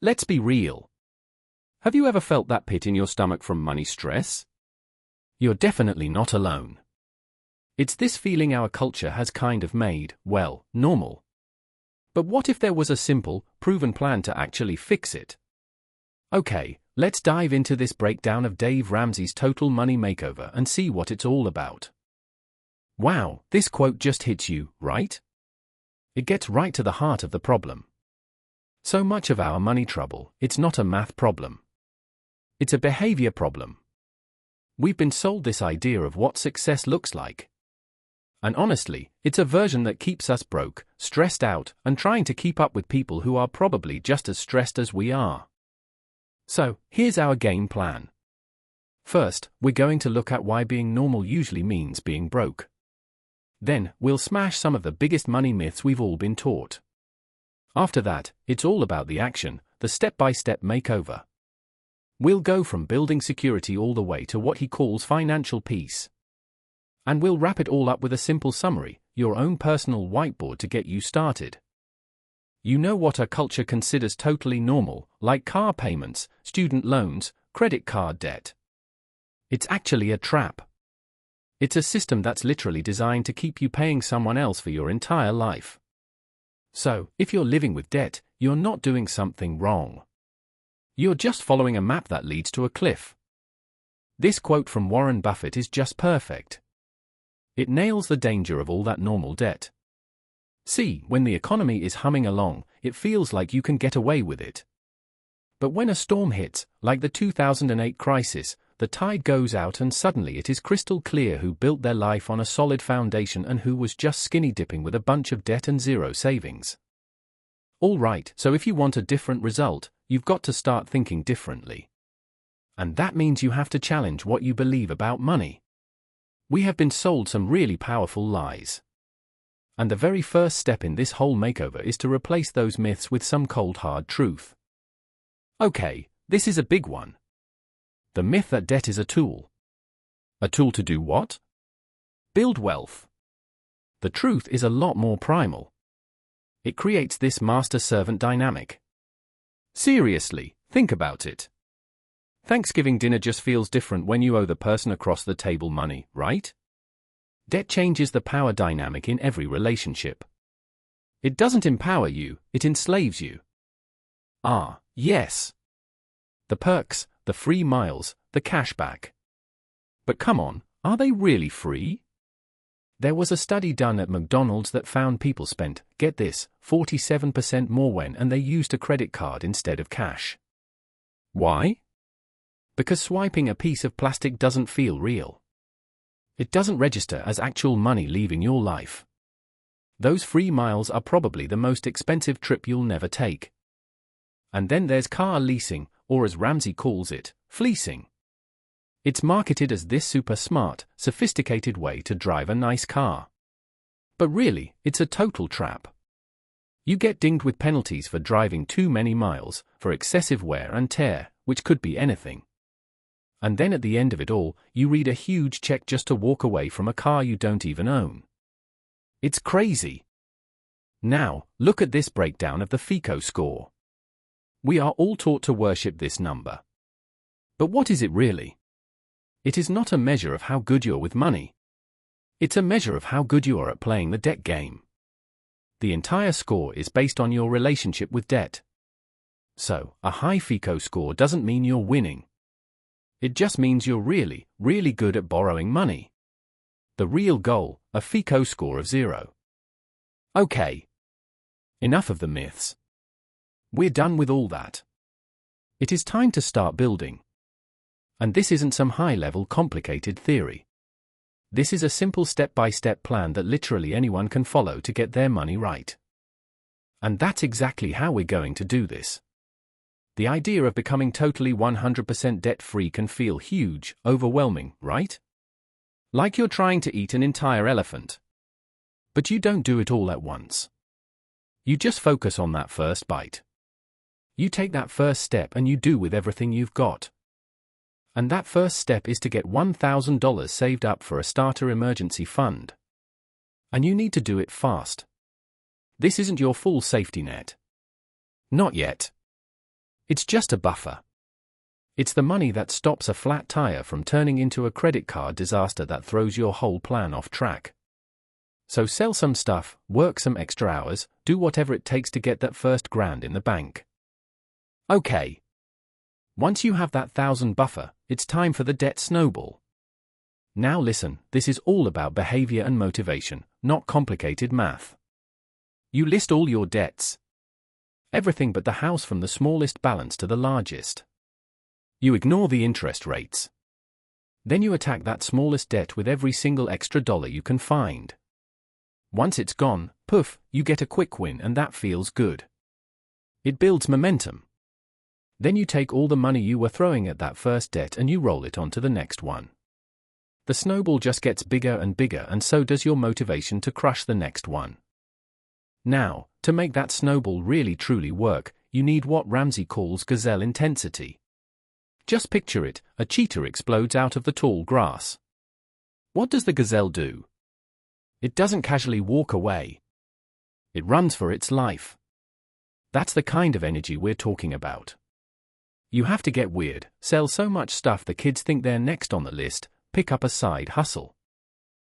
Let's be real. Have you ever felt that pit in your stomach from money stress? You're definitely not alone. It's this feeling our culture has kind of made, well, normal. But what if there was a simple, proven plan to actually fix it? Okay, let's dive into this breakdown of Dave Ramsey's Total Money Makeover and see what it's all about. Wow, this quote just hits you, right? It gets right to the heart of the problem. So much of our money trouble, it's not a math problem. It's a behavior problem. We've been sold this idea of what success looks like. And honestly, it's a version that keeps us broke, stressed out, and trying to keep up with people who are probably just as stressed as we are. So, here's our game plan. First, we're going to look at why being normal usually means being broke. Then, we'll smash some of the biggest money myths we've all been taught. After that, it's all about the action, the step-by-step makeover. We'll go from building security all the way to what he calls financial peace. And we'll wrap it all up with a simple summary, your own personal whiteboard to get you started. You know what our culture considers totally normal, like car payments, student loans, credit card debt. It's actually a trap. It's a system that's literally designed to keep you paying someone else for your entire life. So, if you're living with debt, you're not doing something wrong. You're just following a map that leads to a cliff. This quote from Warren Buffett is just perfect. It nails the danger of all that normal debt. See, when the economy is humming along, it feels like you can get away with it. But when a storm hits, like the 2008 crisis, the tide goes out and suddenly it is crystal clear who built their life on a solid foundation and who was just skinny dipping with a bunch of debt and zero savings. All right, so if you want a different result, you've got to start thinking differently. And that means you have to challenge what you believe about money. We have been sold some really powerful lies. And the very first step in this whole makeover is to replace those myths with some cold hard truth. Okay, this is a big one. The myth that debt is a tool. A tool to do what? Build wealth. The truth is a lot more primal. It creates this master-servant dynamic. Seriously, think about it. Thanksgiving dinner just feels different when you owe the person across the table money, right? Debt changes the power dynamic in every relationship. It doesn't empower you, it enslaves you. Ah, yes. The perks, the free miles, the cashback. But come on, are they really free? There was a study done at McDonald's that found people spent, get this, 47% more when they used a credit card instead of cash. Why? Because swiping a piece of plastic doesn't feel real. It doesn't register as actual money leaving your life. Those free miles are probably the most expensive trip you'll never take. And then there's car leasing, or as Ramsey calls it, fleecing. It's marketed as this super smart, sophisticated way to drive a nice car. But really, it's a total trap. You get dinged with penalties for driving too many miles, for excessive wear and tear, which could be anything. And then at the end of it all, you read a huge check just to walk away from a car you don't even own. It's crazy. Now, look at this breakdown of the FICO score. We are all taught to worship this number. But what is it really? It is not a measure of how good you're with money. It's a measure of how good you are at playing the debt game. The entire score is based on your relationship with debt. So, a high FICO score doesn't mean you're winning. It just means you're really, really good at borrowing money. The real goal, a FICO score of 0. Okay. Enough of the myths. We're done with all that. It is time to start building. And this isn't some high-level complicated theory. This is a simple step-by-step plan that literally anyone can follow to get their money right. And that's exactly how we're going to do this. The idea of becoming totally 100% debt-free can feel huge, overwhelming, right? Like you're trying to eat an entire elephant. But you don't do it all at once. You just focus on that first bite. You take that first step and you do with everything you've got. And that first step is to get $1,000 saved up for a starter emergency fund. And you need to do it fast. This isn't your full safety net. Not yet. It's just a buffer. It's the money that stops a flat tire from turning into a credit card disaster that throws your whole plan off track. So sell some stuff, work some extra hours, do whatever it takes to get that first grand in the bank. Okay. Once you have that 1,000 buffer, it's time for the debt snowball. Now listen, this is all about behavior and motivation, not complicated math. You list all your debts. Everything but the house from the smallest balance to the largest. You ignore the interest rates. Then you attack that smallest debt with every single extra dollar you can find. Once it's gone, poof, you get a quick win and that feels good. It builds momentum. Then you take all the money you were throwing at that first debt and you roll it onto the next one. The snowball just gets bigger and bigger, and so does your motivation to crush the next one. Now, to make that snowball really truly work, you need what Ramsey calls gazelle intensity. Just picture it, a cheetah explodes out of the tall grass. What does the gazelle do? It doesn't casually walk away. It runs for its life. That's the kind of energy we're talking about. You have to get weird, sell so much stuff the kids think they're next on the list, pick up a side hustle.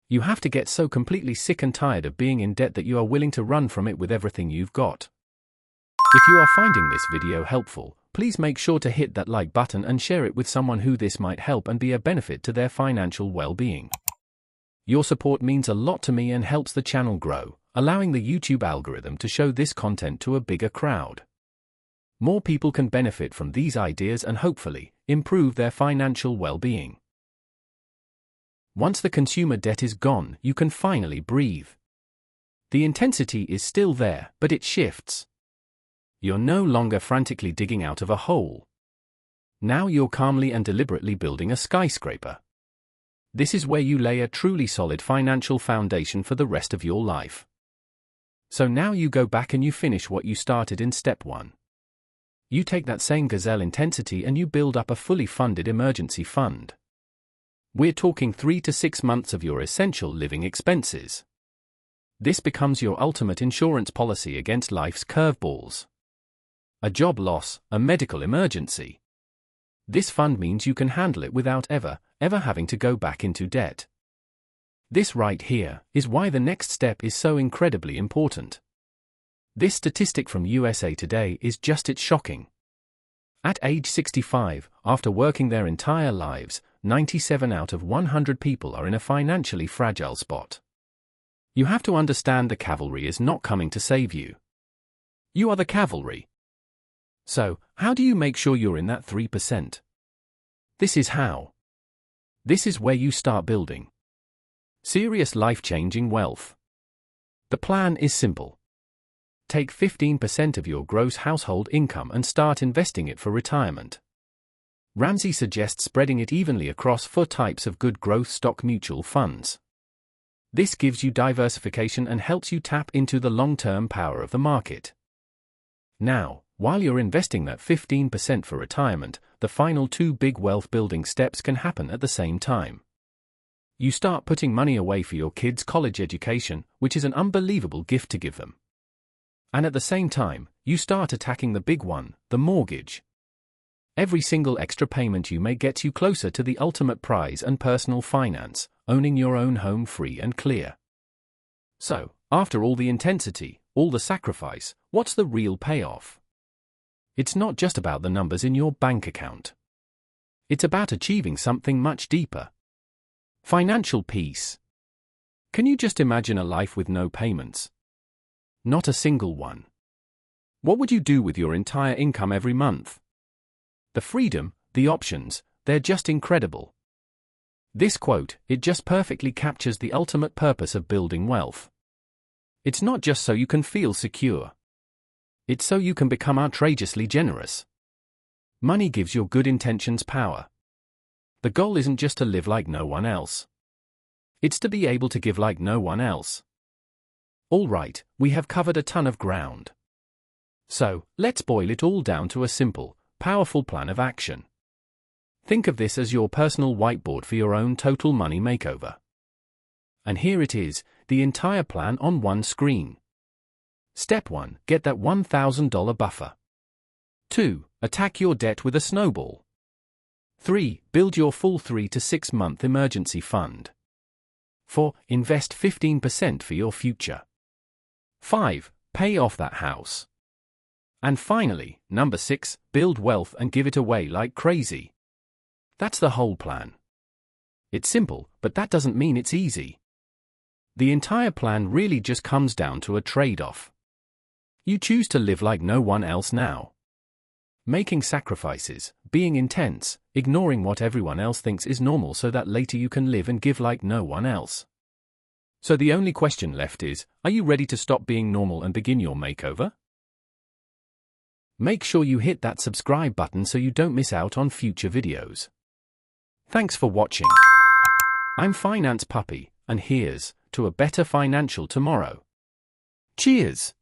You have to get so completely sick and tired of being in debt that you are willing to run from it with everything you've got. If you are finding this video helpful, please make sure to hit that like button and share it with someone who this might help and be a benefit to their financial well-being. Your support means a lot to me and helps the channel grow, allowing the YouTube algorithm to show this content to a bigger crowd. More people can benefit from these ideas and hopefully improve their financial well-being. Once the consumer debt is gone, you can finally breathe. The intensity is still there, but it shifts. You're no longer frantically digging out of a hole. Now you're calmly and deliberately building a skyscraper. This is where you lay a truly solid financial foundation for the rest of your life. So now you go back and you finish what you started in step 1. You take that same gazelle intensity and you build up a fully funded emergency fund. We're talking 3 to 6 months of your essential living expenses. This becomes your ultimate insurance policy against life's curveballs. A job loss, a medical emergency. This fund means you can handle it without ever having to go back into debt. This right here is why the next step is so incredibly important. This statistic from USA Today is just it's shocking. At age 65, after working their entire lives, 97 out of 100 people are in a financially fragile spot. You have to understand the cavalry is not coming to save you. You are the cavalry. So, how do you make sure you're in that 3%? This is how. This is where you start building serious life-changing wealth. The plan is simple. Take 15% of your gross household income and start investing it for retirement. Ramsey suggests spreading it evenly across 4 types of good growth stock mutual funds. This gives you diversification and helps you tap into the long-term power of the market. Now, while you're investing that 15% for retirement, the final 2 big wealth-building steps can happen at the same time. You start putting money away for your kids' college education, which is an unbelievable gift to give them. And at the same time, you start attacking the big one, the mortgage. Every single extra payment you make gets you closer to the ultimate prize and personal finance, owning your own home free and clear. So, after all the intensity, all the sacrifice, what's the real payoff? It's not just about the numbers in your bank account. It's about achieving something much deeper. Financial peace. Can you just imagine a life with no payments? Not a single one. What would you do with your entire income every month? The freedom, the options, they're just incredible. This quote, it just perfectly captures the ultimate purpose of building wealth. It's not just so you can feel secure. It's so you can become outrageously generous. Money gives your good intentions power. The goal isn't just to live like no one else. It's to be able to give like no one else. All right, we have covered a ton of ground. So, let's boil it all down to a simple, powerful plan of action. Think of this as your personal whiteboard for your own total money makeover. And here it is, the entire plan on one screen. Step 1, get that $1,000 buffer. 2. Attack your debt with a snowball. 3. Build your full 3 to 6 month emergency fund. 4. Invest 15% for your future. 5. Pay off that house. And finally, number 6, build wealth and give it away like crazy. That's the whole plan. It's simple, but that doesn't mean it's easy. The entire plan really just comes down to a trade-off. You choose to live like no one else now. Making sacrifices, being intense, ignoring what everyone else thinks is normal so that later you can live and give like no one else. So the only question left is, are you ready to stop being normal and begin your makeover? Make sure you hit that subscribe button so you don't miss out on future videos. Thanks for watching. I'm Finance Puppy, and here's to a better financial tomorrow. Cheers!